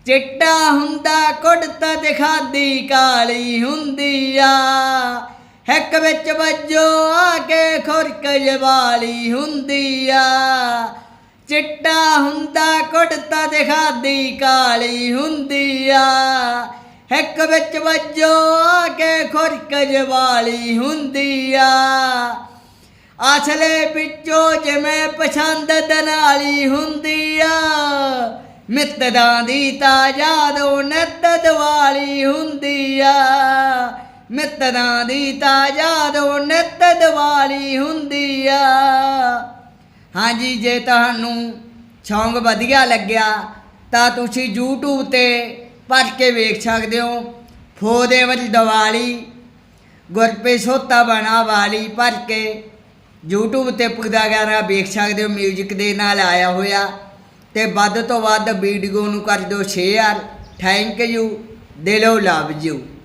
ਚਿੱਟਾ ਹੁੰਦਾ ਕੁੜਤਾ ਤੇ ਖਾਦੀ ਕਾਲੀ ਹੁੰਦੀ ਆ ਹਿੱਕ ਵਿੱਚ ਵੱਜੋ ਆ ਕੇ ਖੁਰਕ ਜਵਾਲੀ ਹੁੰਦੀ ਆ ਚਿੱਟਾ ਹੁੰਦਾ ਕੁੜਤਾ ਤੇ ਖਾਦੀ ਕਾਲੀ ਹੁੰਦੀ ਆ ਹਿੱਕ ਵਿੱਚ ਵੱਜੋ ਆ ਕੇ ਖੁਰਕ ਜਵਾਲੀ ਹੁੰਦੀ ਆ ਆਸਲੇ ਵਿੱਚੋਂ ਜਿਵੇਂ ਪਸੰਦ ਦਨਾਲੀ ਹੁੰਦੀ ਆ ਮਿੱਤਰਾਂ ਦੀ ਤਾਂ ਯਾਦੋਂ ਨਿੱਤ ਦੀਵਾਲੀ ਹੁੰਦੀ ਆ ਮਿੱਤਰਾਂ ਦੀ ਤਾਂ ਯਾਦੋਂ ਨਿੱਤ ਦੀਵਾਲੀ ਹੁੰਦੀ ਆ। ਹਾਂਜੀ, ਜੇ ਤੁਹਾਨੂੰ ਸੌਂਗ ਵਧੀਆ ਲੱਗਿਆ ਤਾਂ ਤੁਸੀਂ YouTube 'ਤੇ ਭਰ ਕੇ ਵੇਖ ਸਕਦੇ ਹੋ। ਫੋਰਐਵਰ ਦੀਵਾਲੀ ਗੁਰਪ੍ਰੀਤ ਸੋਤਾ ਬਣਾ ਵਾਲੀ ਭਰ ਕੇ YouTube 'ਤੇ ਪੂਰਾ ਗਾਣਾ ਵੇਖ ਸਕਦੇ ਹੋ, ਮਿਊਜ਼ਿਕ ਦੇ ਨਾਲ ਆਇਆ ਹੋਇਆ। ਤੇ ਵੱਧ ਤੋਂ ਵੱਧ ਵੀਡੀਓ ਨੂੰ ਕਰ ਦਿਓ ਸ਼ੇਅਰ। ਥੈਂਕ ਯੂ, ਦਿਲੋਂ ਲਵ ਯੂ।